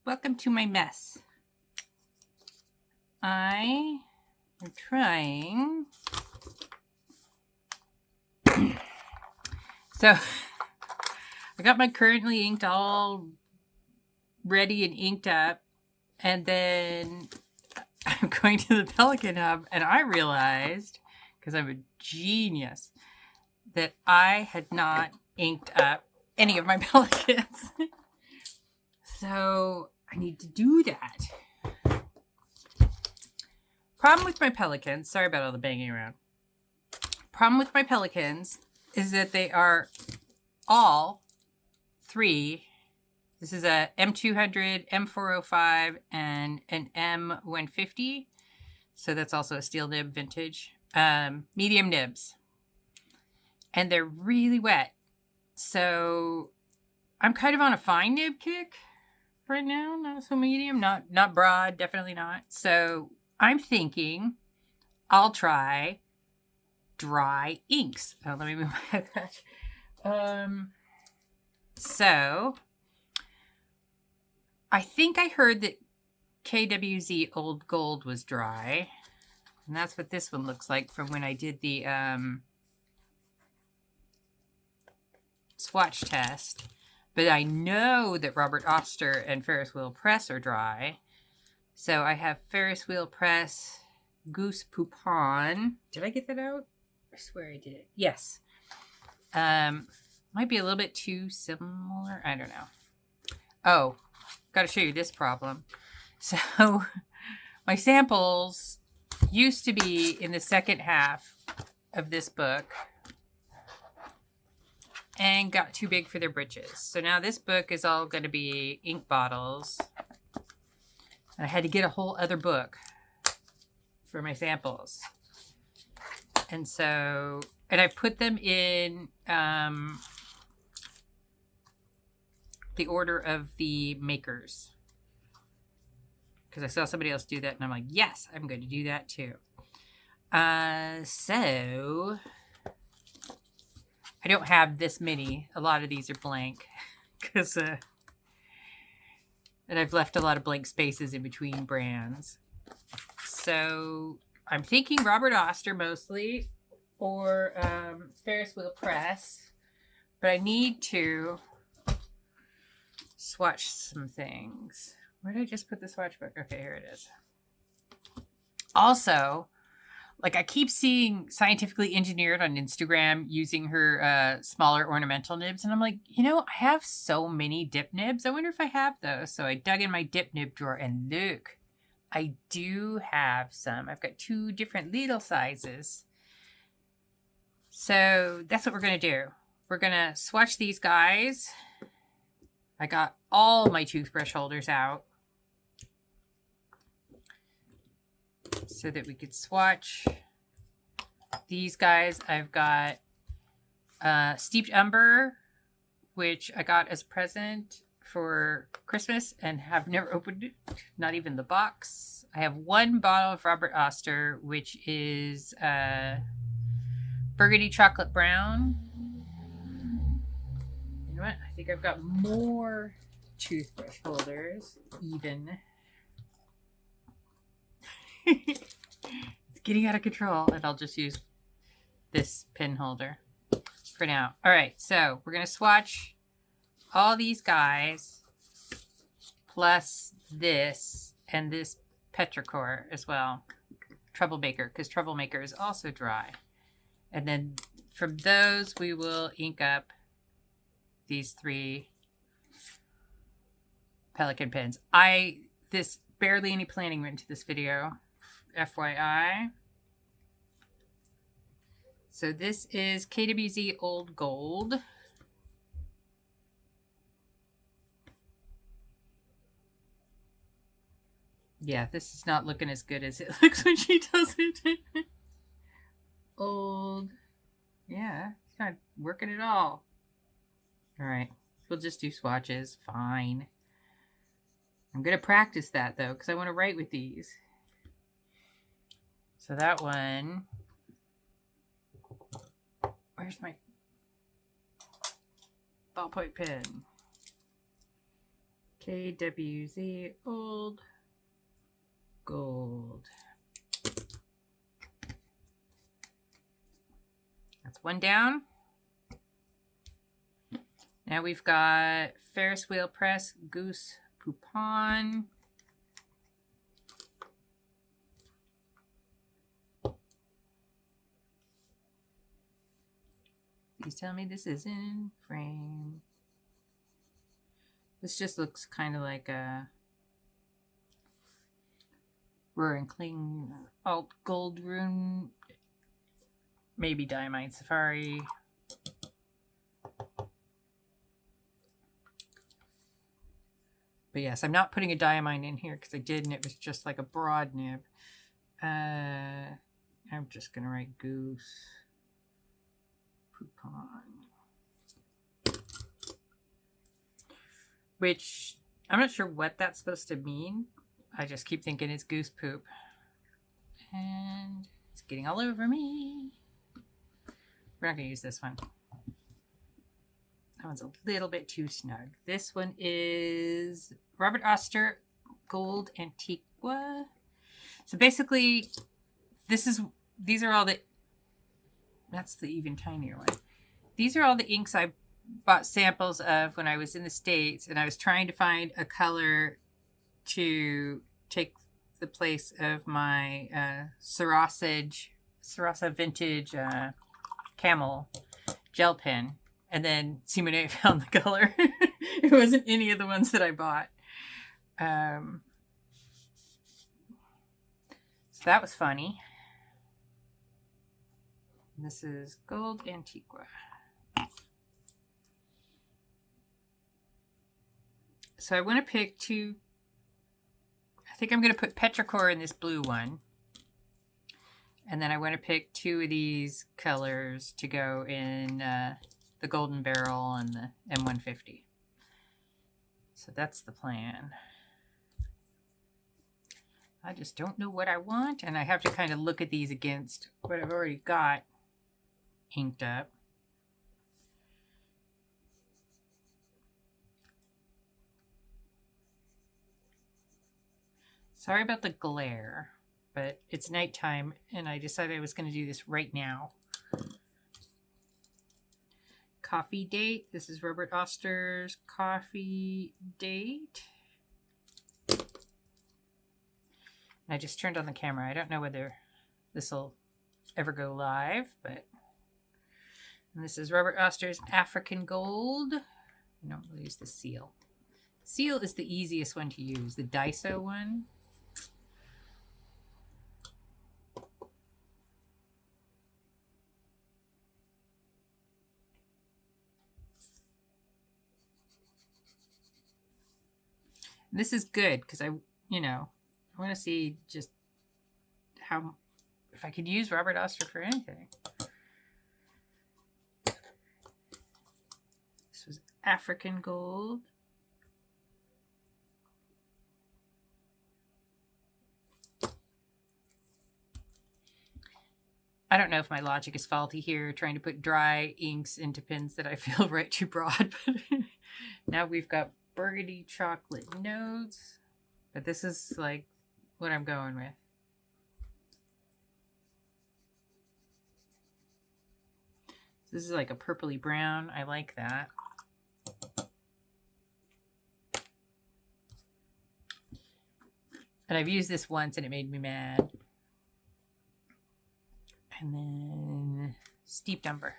Welcome to my mess. I am trying. So, I got my currently inked all ready and inked up. And then I'm going to the Pelikan Hub, and I realized, because I'm a genius, that I had not inked up any of my Pelikans. So I need to do that. Problem with my Pelikans, sorry about all the banging around. Problem with my Pelikans is that they are all three. This is a M200, M405, and an M150. So that's also a steel nib vintage. Medium nibs. And they're really wet. So I'm kind of on a fine nib kick right now. Not so medium, not broad, definitely not. So I'm thinking I'll try dry inks. Oh, let me move my patch. So I think I heard that KWZ Old Gold was dry. And that's what this one looks like from when I did the swatch test. But I know that Robert Oster and Ferris Wheel Press are dry. So I have Ferris Wheel Press Goose Poupon. Did I get that out? I swear I did. Yes. Might be a little bit too similar. I don't know. Oh, got to show you this problem. So my samples used to be in the second half of this book and got too big for their britches. So now this book is all going to be ink bottles. I had to get a whole other book for my samples. And so, and I put them in the order of the makers. Because I saw somebody else do that and I'm like, yes, I'm going to do that too. So I don't have this many. A lot of these are blank because and I've left a lot of blank spaces in between brands. So I'm thinking Robert Oster mostly or Ferris Wheel Press, but I need to swatch some things. Where did I just put the swatch book? Okay, here it is. Also, like I keep seeing Scientifically Engineered on Instagram using her smaller ornamental nibs. And I'm like, you know, I have so many dip nibs. I wonder if I have those. So I dug in my dip nib drawer and look, I do have some. I've got 2 different little sizes. So that's what we're going to do. We're going to swatch these guys. I got all my toothbrush holders out so that we could swatch these guys. I've got Steeped Umber, which I got as a present for Christmas and have never opened it, not even the box. I have 1 bottle of Robert Oster, which is Burgundy Chocolate Brown. You know what? I think I've got more toothbrush holders, even. It's getting out of control, and I'll just use this pin holder for now. All right, so we're going to swatch all these guys plus this and this petrichor as well. Troublemaker, because Troublemaker is also dry. And then from those, we will ink up these 3 Pelikan pens. This barely any planning went into this video, FYI. So this is KWZ Old Gold. Yeah, this is not looking as good as it looks when she does it. Old. Yeah, it's not working at all. All right, we'll just do swatches. Fine. I'm going to practice that, though, because I want to write with these. So that one... Where's my ballpoint pen? KWZ Old Gold. That's one down. Now we've got Ferris Wheel Press Goose Poupon. Please tell me this is in frame. This just looks kind of like a Wearingeul Alt Gold Rune. Maybe Diamine Safari. But yes, I'm not putting a diamine in here because I did, and it was just like a broad nib. I'm just going to write Goose Poupon. Which, I'm not sure what that's supposed to mean. I just keep thinking it's goose poop. And it's getting all over me. We're not going to use this one. That one's a little bit too snug. This one is Robert Oster Gold Antiqua. So basically, these are all the, that's the even tinier one. These are all the inks I bought samples of when I was in the States, and I was trying to find a color to take the place of my Sarasa Vintage Camel gel pen. And then Simone found the color. It wasn't any of the ones that I bought. So that was funny. This is Gold Antiqua. So I want to pick two. I think I'm going to put Petrichor in this blue one. And then I want to pick two of these colors to go in the Golden Barrel and the M150. So that's the plan. I just don't know what I want, and I have to kind of look at these against what I've already got inked up. Sorry about the glare, but it's nighttime, and I decided I was going to do this right now. Coffee Date. This is Robert Oster's Coffee Date. And I just turned on the camera. I don't know whether this will ever go live, but... And this is Robert Oster's African Gold. I don't really use the seal. Seal is the easiest one to use. The Daiso one. This is good because I want to see just how, if I could use Robert Oster for anything. This was African Gold. I don't know if my logic is faulty here, trying to put dry inks into pins that I feel right too broad. But now we've got Burgundy Chocolate Notes, but this is like what I'm going with. This is like a purpley brown. I like that. And I've used this once and it made me mad. And then Steeped Umber.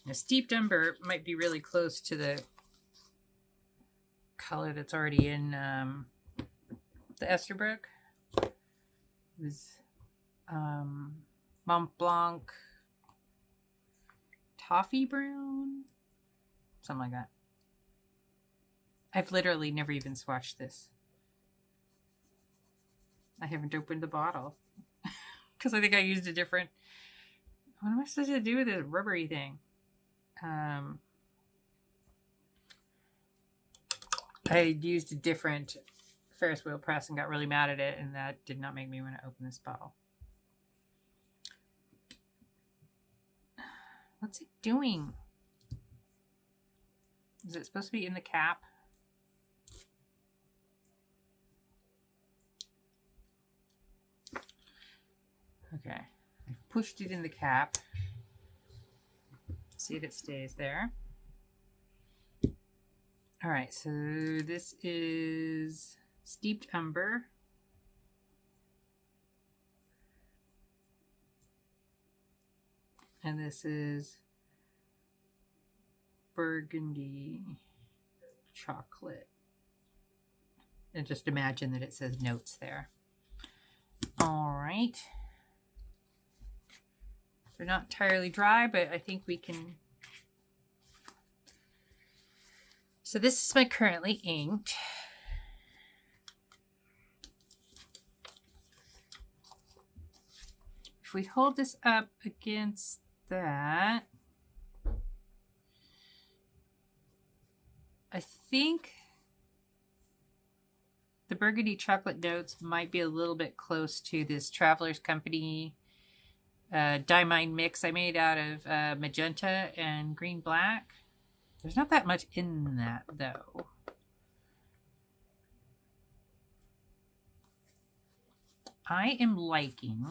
Now, Steeped Umber might be really close to the color that's already in the Esterbrook. It was Mont Blanc Toffee Brown? Something like that. I've literally never even swatched this. I haven't opened the bottle. Because I think I used a different... What am I supposed to do with this rubbery thing? I used a different Ferris wheel press and got really mad at it, and that did not make me want to open this bottle. What's it doing? Is it supposed to be in the cap? Okay, I've pushed it in the cap. See if it stays there. All right, so this is Steeped Umber. And this is Burgundy Chocolate. And just imagine that it says notes there. All right. They're not entirely dry, but I think we can. So this is my currently inked. If we hold this up against that, I think the Burgundy Chocolate notes might be a little bit close to this Traveler's Company Diamine mix I made out of magenta and green black. There's not that much in that though. I am liking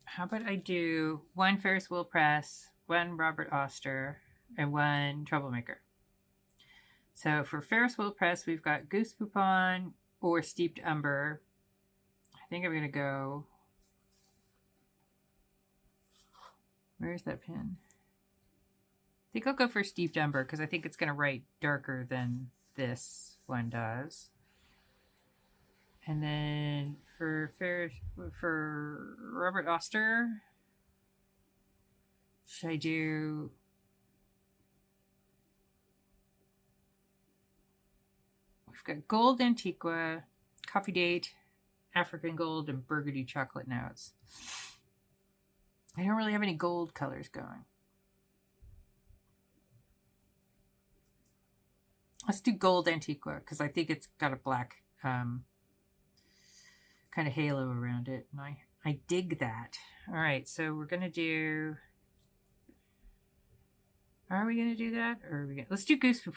how about I do one Ferris Wheel Press, one Robert Oster, and one Troublemaker. So for Ferris Wheel Press, we've got Goose Poupon or Steeped Umber. I think I'm going to go... Where's that pen? I think I'll go for Steeped Umber because I think it's going to write darker than this one does. And then for Robert Oster, should I do... We've got Gold Antiqua, Coffee Date, African Gold, and Burgundy Chocolate notes. I don't really have any gold colors going. Let's do Gold Antiqua because I think it's got a black kind of halo around it. And I dig that. All right, so we're going to do... Are we going to do that? Or are we gonna... Let's do Goose Poupon.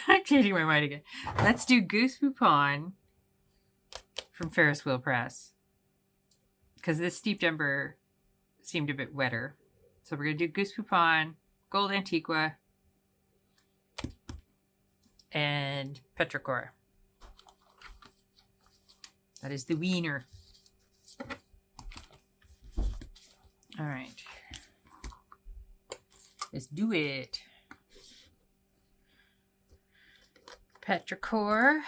I'm changing my mind again. Let's do Goose Poupon from Ferris Wheel Press. Because this Steeped Umber seemed a bit wetter. So we're going to do Goose Poupon, Gold Antiqua, and Petrichor. That is the wiener. All right. Let's do it. Petrichor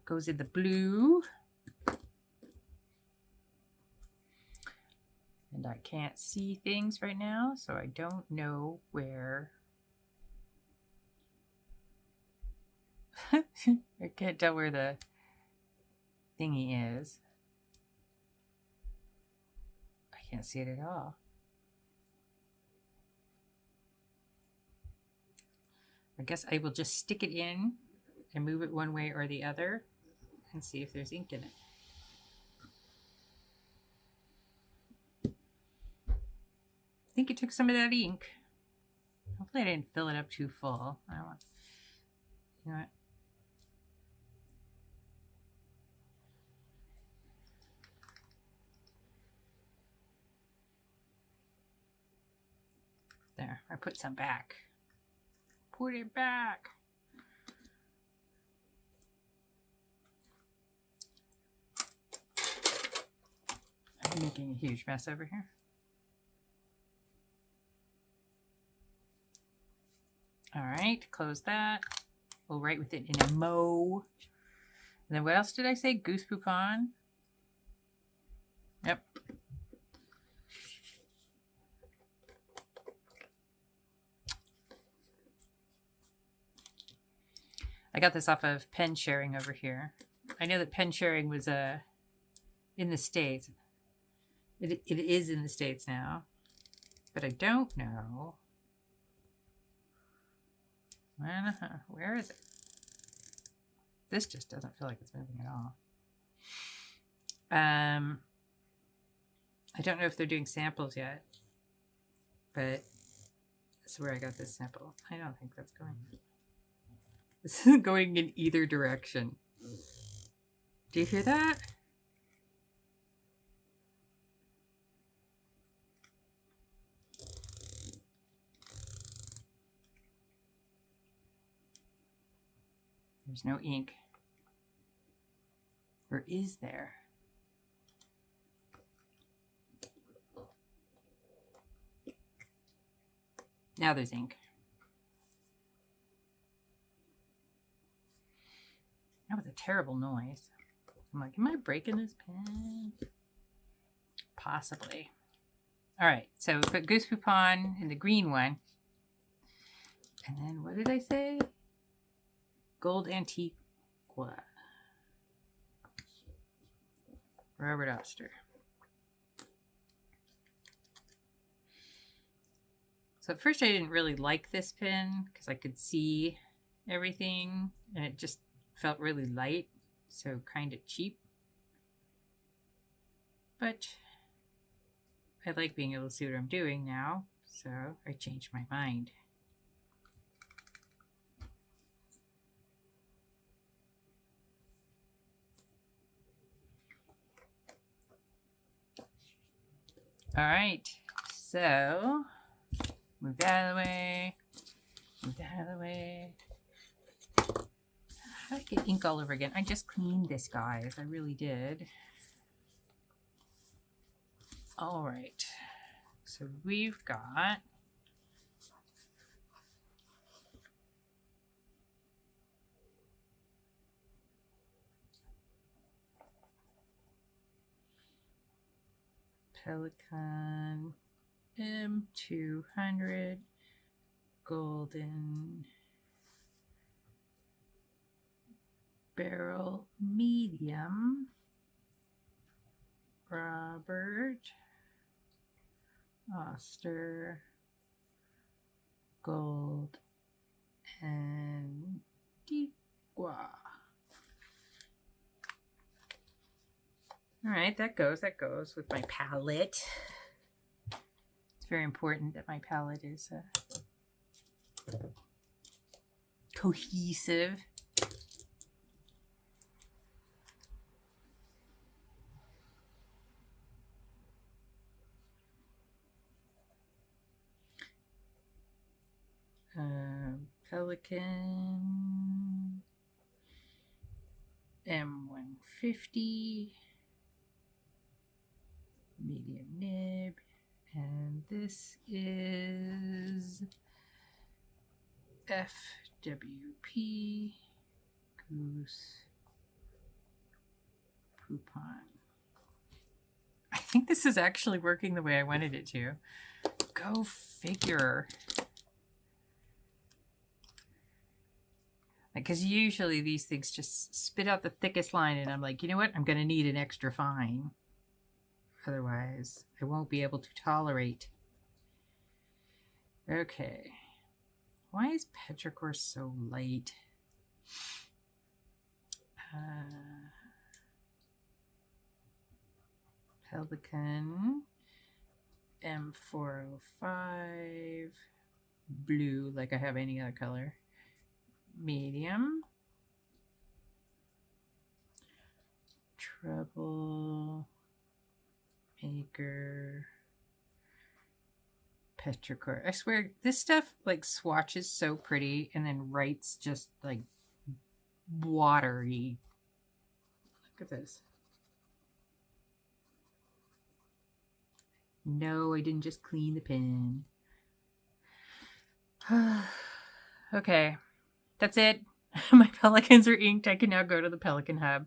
goes in the blue. And I can't see things right now, so I don't know where. I can't tell where the thingy is. I can't see it at all. I guess I will just stick it in and move it one way or the other and see if there's ink in it. I think it took some of that ink. Hopefully I didn't fill it up too full. I don't want, you know what? There, I put some back. Put it back. I'm making a huge mess over here. All right, close that. We'll write with it in a mo. And then what else did I say? Goose Poupon. Yep. I got this off of Pen Sharing over here. I know that Pen Sharing was in the States. It is in the States now. But I don't know. Where is it? This just doesn't feel like it's moving at all. I don't know if they're doing samples yet, but that's where I got this sample. I don't think that's going. This isn't going in either direction. Do you hear that? There's no ink. Or is there? Now there's ink. That was a terrible noise. I'm like, am I breaking this pen? Possibly. All right, so put Goose Poupon in the green one. And then what did I say? Gold Antiqua. Robert Oster. So at first I didn't really like this pen because I could see everything and it just felt really light, so kind of cheap. But I like being able to see what I'm doing now, so I changed my mind. All right, so move that out of the way, move that out of the way. How did I get ink all over again? I just cleaned this, guys. I really did. All right, so we've got Pelikan M200 golden barrel medium, Robert Oster gold Antiqua. All right, that goes with my palette. It's very important that my palette is cohesive. Pelikan M150 medium nib, and this is FWP Goose Poupon. I think this is actually working the way I wanted it to. Go figure. Because usually these things just spit out the thickest line and I'm like, you know what? I'm going to need an extra fine. Otherwise, I won't be able to tolerate. Okay. Why is petrichor so light? Pelikan M405 blue, like I have any other color. Medium, troublemaker, petrichor. I swear this stuff like swatches so pretty and then writes just like watery. Look at this. No, I didn't just clean the pen. Okay. That's it. My Pelicans are inked. I can now go to the Pelikan Hub.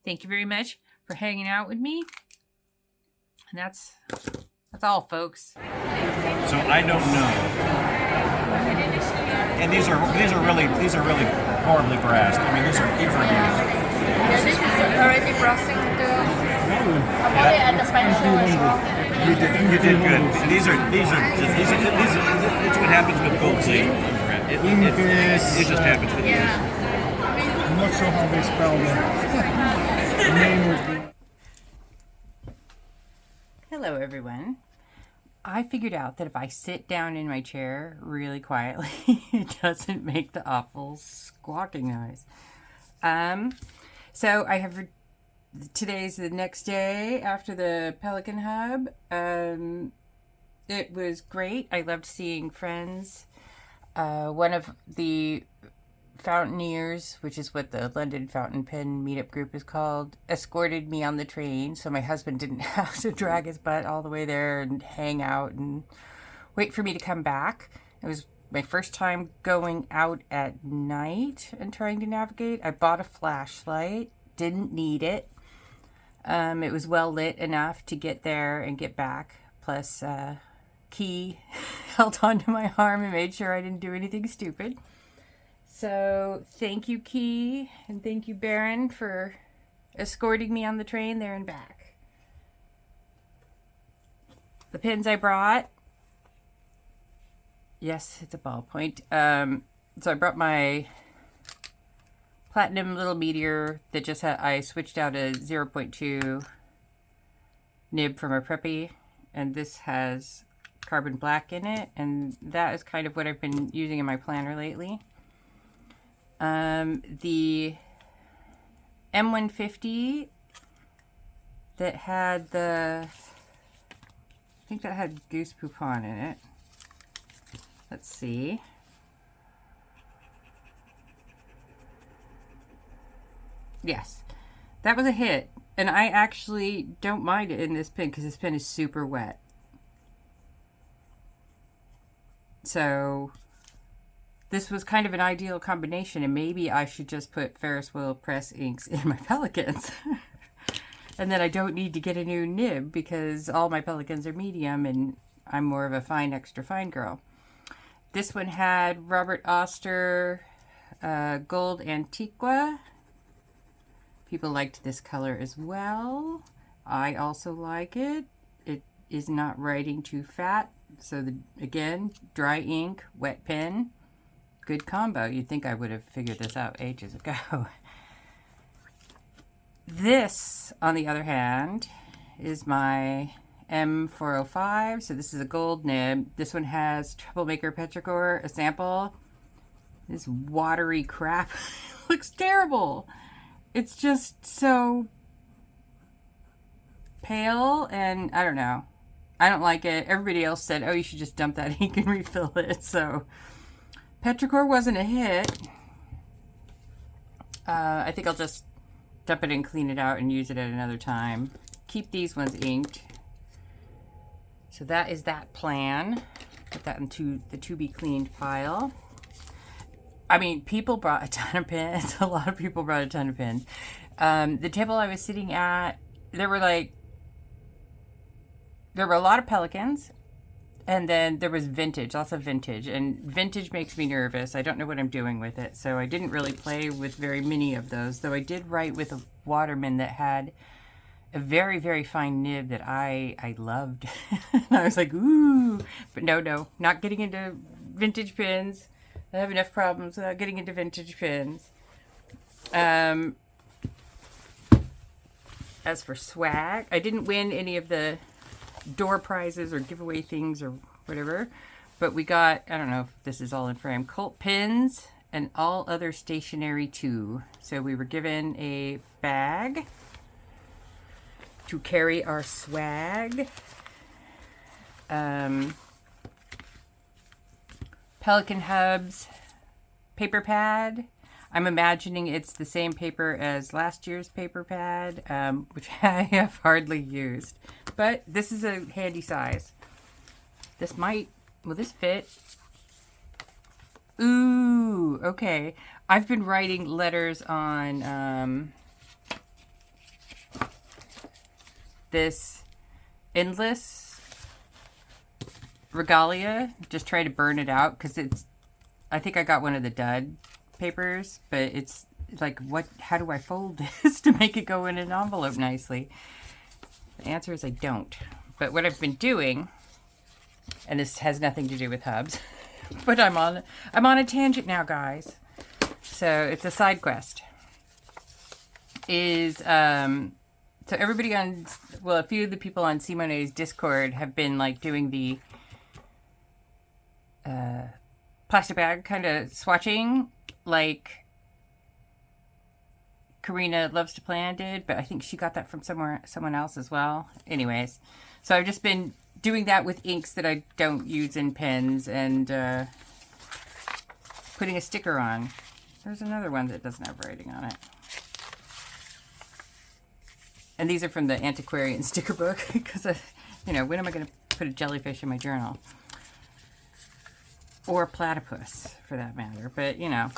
Thank you very much for hanging out with me. And that's all, folks. So I don't know. And these are really horribly brassed. I mean, these are Yeah, this is already processing the Amore at the pension as well. You did good. These are it's what happens with gold zinc. It just happens with Yeah. I'm not sure how they spell that. The name was Hello everyone. I figured out that if I sit down in my chair really quietly, it doesn't make the awful squawking noise. So I have, today's the next day after the Pelikan Hub. It was great. I loved seeing friends. One of the Fountainers, which is what the London Fountain Pen meetup group is called, escorted me on the train, so my husband didn't have to drag his butt all the way there and hang out and wait for me to come back. It was my first time going out at night and trying to navigate. I bought a flashlight, didn't need it. It was well lit enough to get there and get back. Plus, Key held onto my arm and made sure I didn't do anything stupid. So thank you, Key, and thank you, Baron, for escorting me on the train there and back. The pins I brought, yes, it's a ballpoint. So I brought my platinum little meteor that just had, I switched out a 0.2 nib from a Preppy, and this has carbon black in it, and that is kind of what I've been using in my planner lately. The M150 that had I think that had goose poupon in it. Let's see. Yes, that was a hit. And I actually don't mind it in this pen because this pen is super wet. So this was kind of an ideal combination, and maybe I should just put Ferris wheel press inks in my Pelikans. And then I don't need to get a new nib because all my Pelikans are medium and I'm more of a fine, extra fine girl. This one had Robert Oster Gold Antiqua. People liked this color as well. I also like it. It is not writing too fat. So again, dry ink, wet pen. Good combo. You'd think I would have figured this out ages ago. This, on the other hand, is my M405. So this is a gold nib. This one has Troublemaker Petrichor, a sample. This watery crap looks terrible. It's just so pale, and I don't know. I don't like it. Everybody else said, oh, you should just dump that ink and refill it. So Petrichor wasn't a hit. I think I'll just dump it and clean it out and use it at another time. Keep these ones inked. So that is that plan. Put that into the to be cleaned pile. I mean, people brought a ton of pins. A lot of people brought a ton of pins. The table I was sitting at, there were a lot of Pelikans. And then there was vintage, lots of vintage. And vintage makes me nervous. I don't know what I'm doing with it. So I didn't really play with very many of those. Though I did write with a Waterman that had a very, very fine nib that I loved. And I was like, ooh. But no, not getting into vintage pins. I have enough problems without getting into vintage pins. As for swag, I didn't win any of the door prizes or giveaway things or whatever, but we got, I don't know if this is all in frame, Cult pins and all other stationery too. So we were given a bag to carry our swag. Pelikan Hub's paper pad. I'm imagining it's the same paper as last year's paper pad, which I have hardly used. But this is a handy size. This will this fit? Ooh, okay. I've been writing letters on this endless regalia. Just try to burn it out because I think I got one of the dud papers, but it's like, how do I fold this to make it go in an envelope nicely? The answer is I don't. But what I've been doing, and this has nothing to do with hubs, but I'm on a tangent now, guys. So it's a side quest. Is So everybody on, well, a few of the people on Simone's Discord have been like doing the plastic bag kind of swatching, like Karina Loves to Plan did, but I think she got that from someone else as well. Anyways, so I've just been doing that with inks that I don't use in pens and putting a sticker on. There's another one that doesn't have writing on it. And these are from the antiquarian sticker book because, you know, when am I going to put a jellyfish in my journal? Or a platypus, for that matter. But, you know,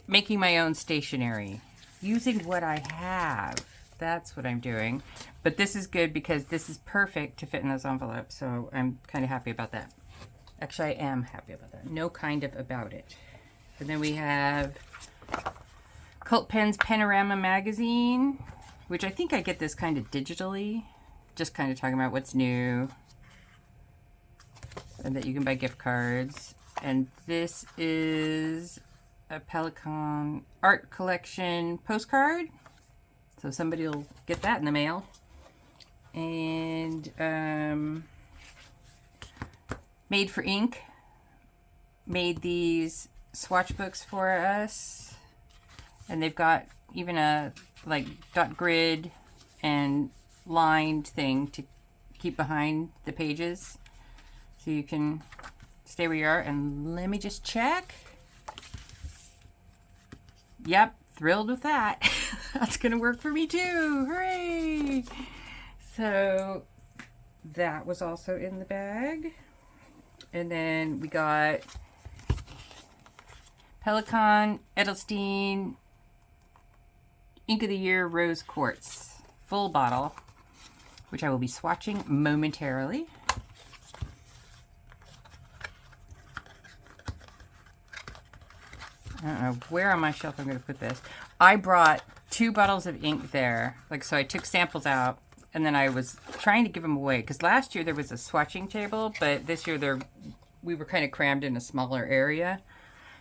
making my own stationery. Using what I have. That's what I'm doing. But this is good because this is perfect to fit in those envelopes. So I'm kind of happy about that. Actually, I am happy about that. No kind of about it. And then we have Cult Pen's Panorama Magazine, which I think I get this kind of digitally. Just kind of talking about what's new. And that you can buy gift cards. And this is a Pelikan art collection postcard. So somebody will get that in the mail. And Made for Ink made these swatch books for us. And they've got even a like dot grid and lined thing to keep behind the pages. So you can stay where you are. And let me just check. Yep, thrilled with that. That's gonna work for me too. Hooray! So that was also in the bag. And then we got Pelikan Edelstein Ink of the Year Rose Quartz full bottle, which I will be swatching momentarily. I don't know where on my shelf I'm going to put this. I brought 2 bottles of ink there. Like, so I took samples out and then I was trying to give them away. Because last year there was a swatching table, but this year we were kind of crammed in a smaller area.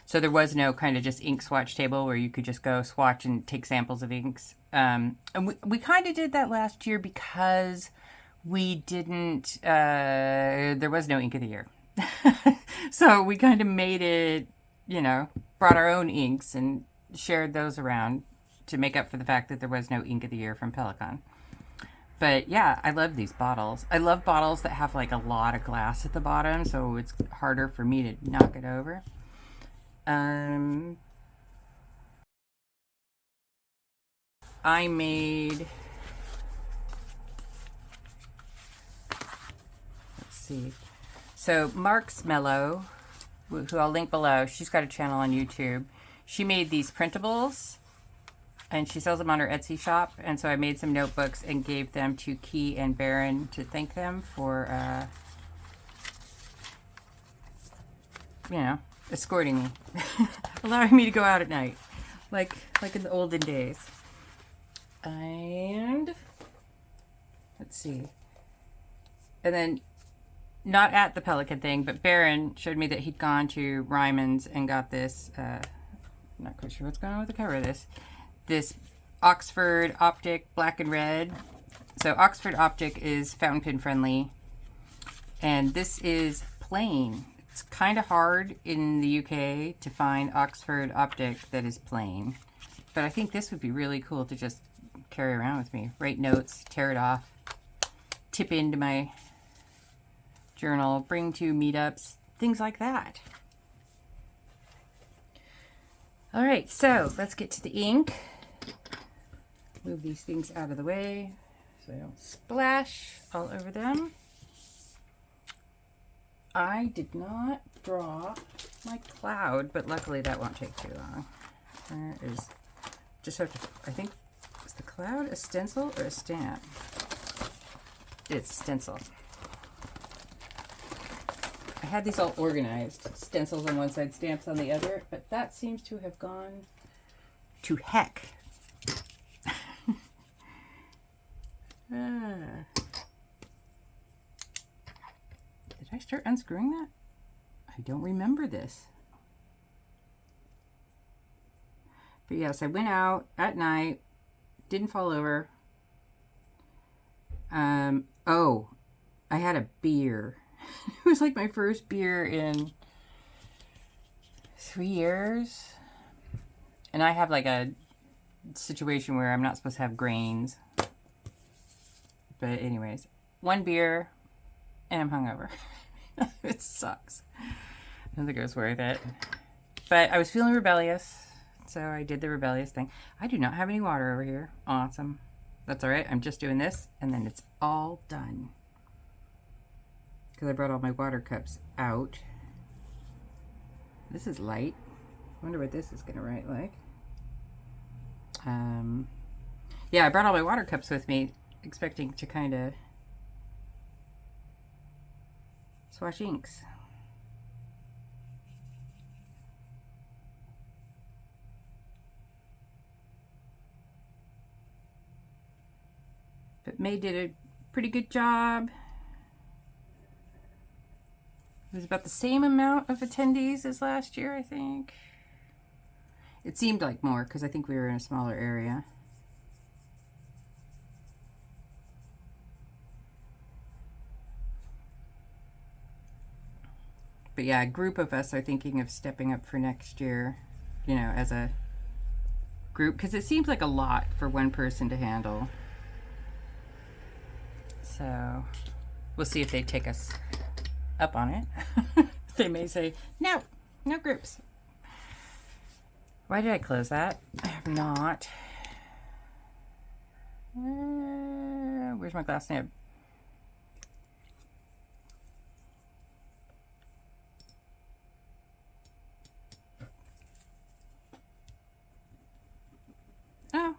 So there was no kind of just ink swatch table where you could just go swatch and take samples of inks. And we kind of did that last year because we didn't, there was no ink of the year. So we kind of made it, you know, brought our own inks and shared those around to make up for the fact that there was no ink of the year from Pelikan. But yeah, I love these bottles. I love bottles that have like a lot of glass at the bottom, so it's harder for me to knock it over. I made, let's see. So Mark's Mellow, who I'll link below, she's got a channel on YouTube. She made these printables and she sells them on her Etsy shop. And so I made some notebooks and gave them to Key and Baron to thank them for, you know, escorting me, allowing me to go out at night, like in the olden days. And let's see. And then, not at the Pelikan thing, but Baron showed me that he'd gone to Ryman's and got this, I'm not quite sure what's going on with the cover of this Oxford Optic black and red. So Oxford Optic is fountain pen friendly, and this is plain. It's kind of hard in the UK to find Oxford Optic that is plain, but I think this would be really cool to just carry around with me. Write notes, tear it off, tip into my journal, bring to meetups, things like that. All right, so let's get to the ink. Move these things out of the way so I don't splash all over them. I did not draw my cloud, but luckily that won't take too long. There is, just have to, I think, is the cloud a stencil or a stamp? It's stencil. I had these all organized, stencils on one side, stamps on the other, but that seems to have gone to heck. Did I start unscrewing that? I don't remember this. But yes, I went out at night, didn't fall over, Oh, I had a beer. It was like my first beer in 3 years. And I have like a situation where I'm not supposed to have grains. But anyways, 1 beer and I'm hungover. It sucks. I don't think it was worth it. But I was feeling rebellious, so I did the rebellious thing. I do not have any water over here. Awesome. That's all right. I'm just doing this, and then it's all done. Because I brought all my water cups out. This is light. I wonder what this is going to write like. Yeah, I brought all my water cups with me, expecting to kind of swatch inks. But May did a pretty good job. It was about the same amount of attendees as last year, I think. It seemed like more because I think we were in a smaller area. But yeah, a group of us are thinking of stepping up for next year, you know, as a group, because it seems like a lot for one person to handle. So we'll see if they take us up on it. They may say, no, no groups. Why did I close that? I have not. Where's my glass nib? Oh.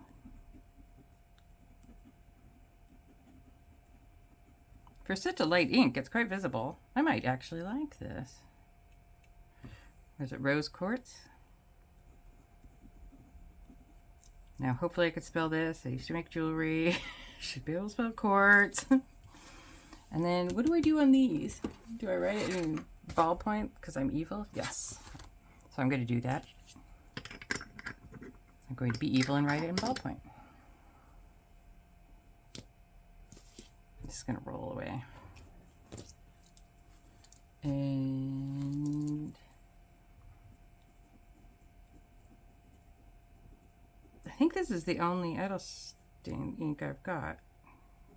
For such a light ink, it's quite visible. I might actually like this. Is it rose quartz? Now, hopefully I could spell this. I used to make jewelry. Should be able to spell quartz. And then, what do I do on these? Do I write it in ballpoint because I'm evil? Yes. So I'm going to do that. I'm going to be evil and write it in ballpoint. This is going to roll away. And I think this is the only Edelstein ink I've got.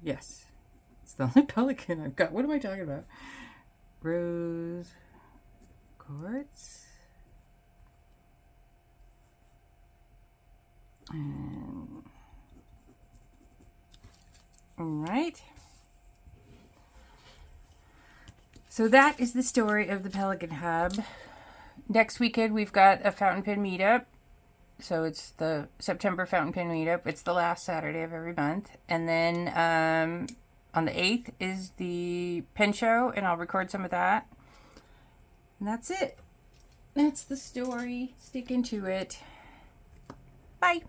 Yes. It's the only Pelikan I've got. What am I talking about? Rose quartz. And all right. So that is the story of the Pelikan Hub. Next weekend we've got a fountain pen meetup. So it's the September fountain pen meetup. It's the last Saturday of every month. And then on the 8th is the pen show, and I'll record some of that. And that's it. That's the story. Stick into it. Bye.